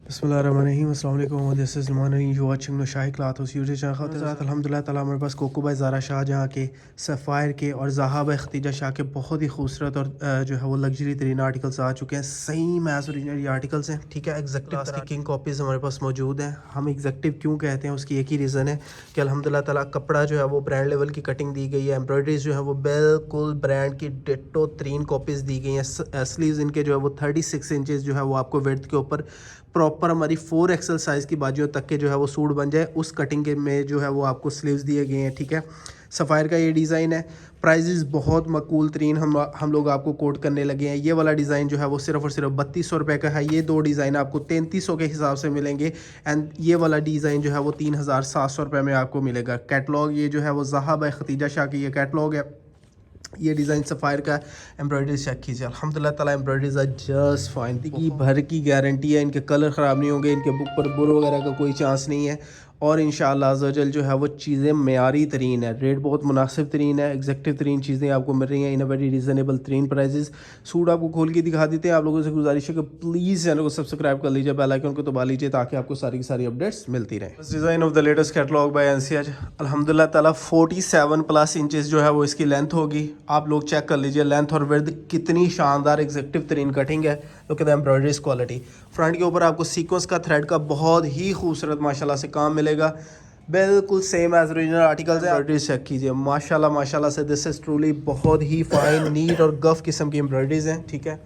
बिस्मिल्लाहिर्रहमानिर्रहीम अस्सलाम वालेकुम this is Numan you watching Nushahi clothes YouTube channel. अल्हम्दुलिल्लाह ताला हमारे पास कोको बाय ज़ारा शाहजहाँ के, सफ़ायर के और ज़हाब ख़तीजा शाह के बहुत ही खूबसूरत और जो है वो लग्जरी तरीन आर्टिकल्स आ चुके हैं। सेम एज ओरिजिनल ये आर्टिकल्स हैं, ठीक है। एग्जेक्टिव की किंग कॉपीज़ हमारे पास मौजूद हैं। हम एग्जेक्टिव क्यों कहते हैं उसकी एक ही रीज़न है कि अल्हम्दुलिल्लाह ताला कपड़ा जो है वो ब्रांड लेवल की कटिंग दी गई है। एम्ब्रॉयडरीज जो है वो बिल्कुल ब्रांड की डिट्टो तरीन कॉपीज़ दी गई हैं। स्लीव्स इनके जो है वो 36 इंचज़ जो है वो आपको विड्थ के ऊपर प्रॉपर हमारी 4XL साइज़ की बाजुओं तक के जो है वो सूट बन जाए, उस कटिंग के में जो है वो आपको स्लीव्स दिए गए हैं, ठीक है। सफ़ायर का ये डिज़ाइन है। प्राइजेस बहुत मकबूल तरीन हम लोग आपको कोट करने लगे हैं। ये वाला डिज़ाइन जो है वो सिर्फ़ और सिर्फ 3200 रुपये का है। ये दो डिज़ाइन आपको 3300 के हिसाब से मिलेंगे एंड ये वाला डिज़ाइन जो है वो 3700 रुपये में आपको मिलेगा। कैटलॉग ये जो है वो ज़हाब ख़तीजा शाह की ये कैटलॉग है। ये डिज़ाइन सफ़ायर का एम्ब्रॉयडरी चेक कीजिए, अल्हम्दुलिल्लाह ताला एम्ब्रॉयडरीज आर जस्ट फाइन की भर की गारंटी है। इनके कलर ख़राब नहीं होंगे, इनके बुक पर बुर वगैरह का कोई चांस नहीं है और इंशाअल्लाह अज़्ज़ा जो है वो चीज़ें मेयारी तरीन है। रेट बहुत मुनासिब तरीन है, एग्जेक्टिव तरीन चीज़ें आपको मिल रही हैं इन अ वेरी रीज़नेबल तरीन प्राइजेस। सूट आपको खोल के दिखा देते हैं। आप लोगों से गुजारिश है कि प्लीज़ चैनल को सब्सक्राइब कर लीजिए, बेल आइकन को दबा लीजिए ताकि आपको सारी की सारी अपडेट्स मिलती रहें। Design of the latest catalogue by NCH, अल्हम्दुलिल्लाह ताला 47+ इंचज़ जो है वो इसकी लेंथ होगी। आप लोग चेक कर लीजिए लेंथ और विड्थ कितनी शानदार एग्जेक्टिव तरीन कटिंग है। Look at the embroideries quality. Front के ऊपर आपको सीक्वेंस का थ्रेड का बहुत ही खूबसूरत माशाल्लाह से काम मिलेगा, बिल्कुल सेम एज ओरिजिनल आर्टिकल्स है। एम्ब्रॉयडरीज चेक कीजिए, माशाल्लाह माशाल्लाह से दिस इज़ ट्रूली बहुत ही फाइन नीट और गफ किस्म की एम्ब्रॉयडरीज हैं, ठीक है।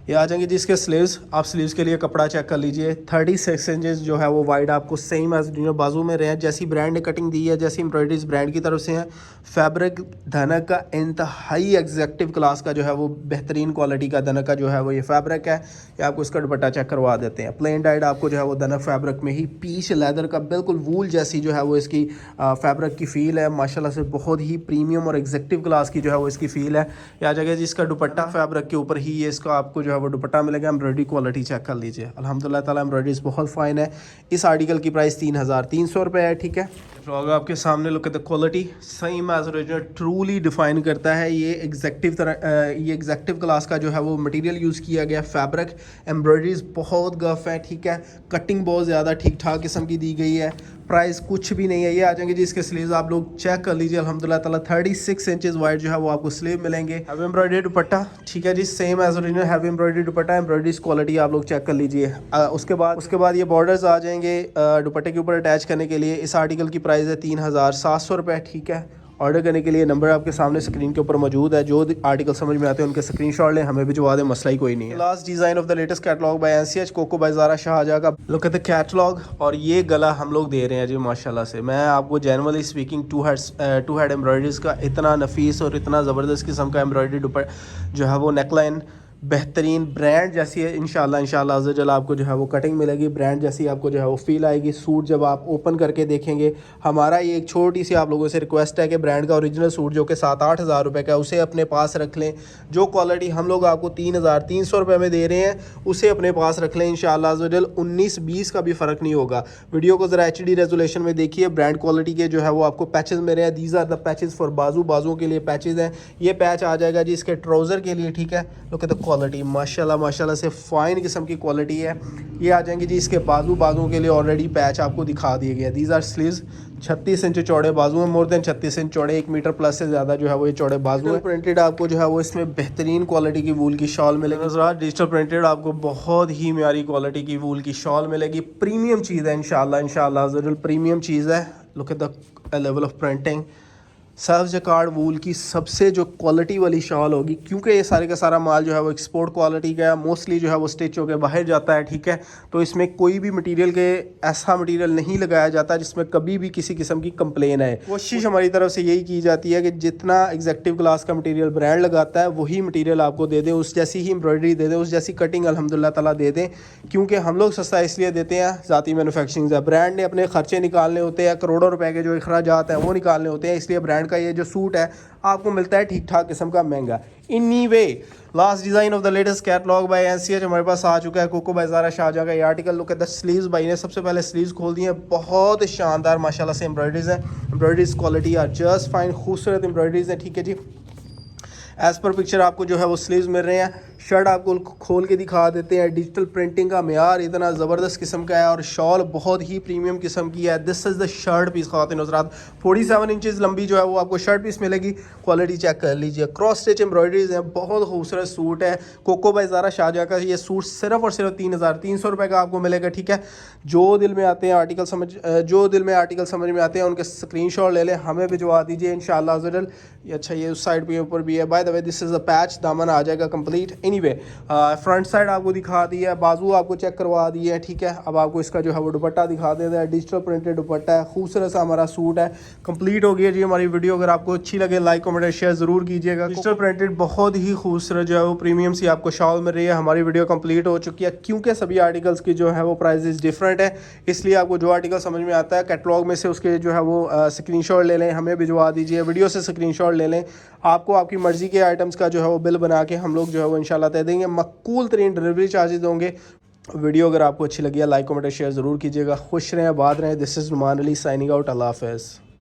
ये आ जाएंगे जिसके स्लीव्स, आप स्लीव्स के लिए कपड़ा चेक कर लीजिए। 36 इंचज़ जो है वो वाइड आपको सेम एज बाजू में रहे हैं, जैसी ब्रांड ने कटिंग दी है, जैसी एम्ब्रॉयडरीज ब्रांड की तरफ से हैं। फैब्रिक धनक का इंतहाई एग्जेक्टिव क्लास का जो है वो बेहतरीन क्वालिटी का धनक का जो है वो ये फैब्रिक है। ये आपको इसका दुपट्टा चेक करवा देते हैं। प्लेन डाइड आपको जो है वो धनक फैब्रिक में ही पीच लेदर का बिल्कुल वूल जैसी जो है वो इसकी फैब्रिक की फ़ील है। माशाल्लाह से बहुत ही प्रीमियम और एग्जेक्टिव क्लास की जो है वो इसकी फ़ील है। या जगह जिसका दुपट्टा फैब्रिक के ऊपर ही ये इसका आपको जो है वो दुपट्टा मिलेगा। एम्ब्रॉयडरी क्वालिटी चेक कर लीजिए, अल्हम्दुलिल्लाह ताला एम्ब्रॉयडरीज बहुत फाइन है। इस आर्टिकल की प्राइस 3300 रुपये है, ठीक है। फ्रॉक आपके सामने look at the quality, same as original truly define करता है। ये एग्जेक्टिव क्लास का जो है वो मटेरियल यूज़ किया गया। फैब्रिक एम्ब्रॉयडरीज बहुत गफ है, ठीक है। कटिंग बहुत ज़्यादा ठीक ठाक किस्म की दी गई है। प्राइस कुछ भी नहीं है। ये आ जाएंगे जी इसके स्लीव्स, आप लोग चेक कर लीजिए, अल्हम्दुलिल्लाह ताला 36 इंचज़ वाइड जो है वो आपको स्लीव मिलेंगे। हैवी एम्ब्रॉयडरी दुपट्टा, ठीक है जी, same as original heavy embroidery dupatta. Embroideries quality आप लोग चेक कर लीजिए। उसके बाद ये बॉर्डर्स आ जाएंगे दुपट्टे के ऊपर अटैच करने के लिए। इस आर्टिकल की प्राइस है 3700 रुपये, ठीक है। ऑर्डर करने के लिए नंबर आपके सामने स्क्रीन के ऊपर मौजूद है। जो आर्टिकल समझ में आते हैं उनके स्क्रीनशॉट लें, हमें भिजवा दें, मसला ही कोई नहीं है। Last design of the latest catalogue by NCH, Coco by Zara Shahjahan का। Look at the catalogue. और ये गला हम लोग दे रहे हैं जी माशाल्लाह से। मैं आपको generally speaking to head embroideries का इतना नफीस और इतना ज़बरदस्त किस्म का एम्ब्रॉयडरी दुपट्टा जो है वो नेकलाइन बेहतरीन ब्रांड जैसी है। इंशाल्लाह अज़्ज़ल आपको जो है वो कटिंग मिलेगी, ब्रांड जैसी आपको जो है वो फील आएगी। सूट जब आप ओपन करके देखेंगे, हमारा ये एक छोटी सी आप लोगों से रिक्वेस्ट है कि ब्रांड का ओरिजिनल सूट जो कि 7-8 हज़ार रुपये का, उसे अपने पास रख लें। जो क्वालिटी हम लोग आपको 3300 रुपये में दे रहे हैं उसे अपने पास रख लें। इंशाल्लाह अज़्ज़ल 19-20 का भी फ़र्क नहीं होगा। वीडियो को ज़रा HD रेजोल्यूशन में देखिए। ब्रांड क्वालिटी के जो है वो आपको पैचेस मेरे हैं। These are the patches for बाजुओं के लिए पैचेस हैं। ये पैच आ जाएगा जी इसके ट्राउज़र के लिए, ठीक है। लुक एट द क्वालिटी, माशाल्लाह से फ़ाइन किस्म की क्वालिटी है। ये आ जाएंगे जी इसके बाजुओं के लिए ऑलरेडी पैच आपको दिखा दिए गए। दीज आर स्लीव्स, 36 इंच चौड़े बाजू हैं, मोर देन 36 इंच चौड़े, 1 मीटर प्लस से ज़्यादा जो है वो ये चौड़े बाजू है। प्रिंटेड आपको जो है वो इसमें बेहतरीन क्वालिटी की वूल की शॉल मिलेगी। डिजिटल प्रिंटेड आपको बहुत ही म्यारी क्वालिटी की वूल की शॉल मिलेगी। प्रीमियम चीज़ है इंशाल्लाह ज़रूर प्रीमियम चीज़ है। Look at the level of printing. Self jacquard wool की सबसे जो क्वालिटी वाली शॉल होगी, क्योंकि ये सारे का सारा माल जो है वो एक्सपोर्ट क्वालिटी का है, मोस्टली जो है वो स्टिच होकर बाहर जाता है, ठीक है। तो इसमें कोई भी मटेरियल के ऐसा मटेरियल नहीं लगाया जाता जिसमें कभी भी किसी किस्म की कंप्लेन है। कोशिश हमारी तरफ से यही की जाती है कि जितना एग्जेक्टिव क्लास का मटेरियल ब्रांड लगाता है वही मटेरियल आपको दे दें, उस जैसी ही एम्ब्रॉयडरी दे दें, उस जैसी कटिंग अल्हम्दुलिल्लाह ताला दे दें। क्योंकि हम लोग सस्ता इसलिए देते हैं, ज़ाती मैनुफैक्चरिंग है। ब्रांड ने अपने खर्चे निकालने होते हैं, करोड़ों रुपए के जो अखराजात हैं वो निकालने होते हैं, इसलिए ब्रांड का ये जो सूट है आपको मिलता है ठीक ठाक किस्म का महंगा। Anyway, last design of the latest catalogue by NCH हमारे पास आ चुका है। कोको बाय ज़ारा शाहजहाँ का ये article. Look at the sleeves, भाई ने सबसे पहले स्लीव्स खोल दी हैं, बहुत शानदार माशाल्लाह से एम्ब्रॉयडरीज है। Embroideries quality are just fine, खूबसूरत एम्ब्रॉयडरीज है, ठीक है जी। एज़ पर पिक्चर आपको जो है वो स्लीव्स मिल रहे हैं। शर्ट आपको खोल के दिखा देते हैं। डिजिटल प्रिंटिंग का मेयार इतना ज़बरदस्त किस्म का है और शॉल बहुत ही प्रीमियम किस्म की है। This is the shirt piece ख़वातीन हज़रात, 47 इंचज़ लंबी जो है वो आपको शर्ट पीस मिलेगी। क्वालिटी चेक कर लीजिए, क्रॉस स्टिच एम्ब्रॉयडरीज हैं, बहुत खूबसूरत सूट है। कोको बाय ज़ारा शाहजहाँ का ये सूट सिर्फ और सिर्फ 3300 रुपये का आपको मिलेगा। ठीक है, जो दिल में आते हैं आर्टिकल समझ में आते हैं उनके स्क्रीनशॉट ले लें, हमें भिजवा दीजिए इंशाल्लाह ज़रूर। अच्छा ये उस साइड पे ऊपर भी है, by the way this is a patch, दामन आ जाएगा कंप्लीट। एनीवे फ्रंट साइड आपको दिखा दी है, बाजू आपको चेक करवा दी है। ठीक है, अब आपको इसका जो है वो दुपट्टा दिखा देता है, डिजिटल प्रिंटेड दुपट्टा है, खूबसूरत सा हमारा सूट है। कंप्लीट हो गया जी हमारी वीडियो। अगर आपको अच्छी लगे लाइक कमेंट शेयर ज़रूर कीजिएगा। डिजिटल प्रिंटेड बहुत ही खूबसूरत जो है वो प्रीमियम सी आपको शॉल मिल रही है। हमारी वीडियो कंप्लीट हो चुकी है, क्योंकि सभी आर्टिकल्स की जो है वो प्राइसेस डिफरेंट है, इसलिए आपको जो आर्टिकल समझ में आता है कैटलॉग में से उसके जो है वो स्क्रीनशॉट ले लें, हमें भिजवा दीजिए, वीडियो से स्क्रीनशॉट ले लें। आपको आपकी मर्ज़ी के आइटम्स का जो है वो बिल बना के हम लोग जो है वो इंशाल्लाह दे देंगे। मकबूल तरीन डिलीवरी चार्जेस होंगे। वीडियो अगर आपको अच्छी लगी है लाइक कमेंट शेयर ज़रूर कीजिएगा। खुश रहें, आबाद रहें। This is Numan Ali signing out. Allah हाफ़िज़।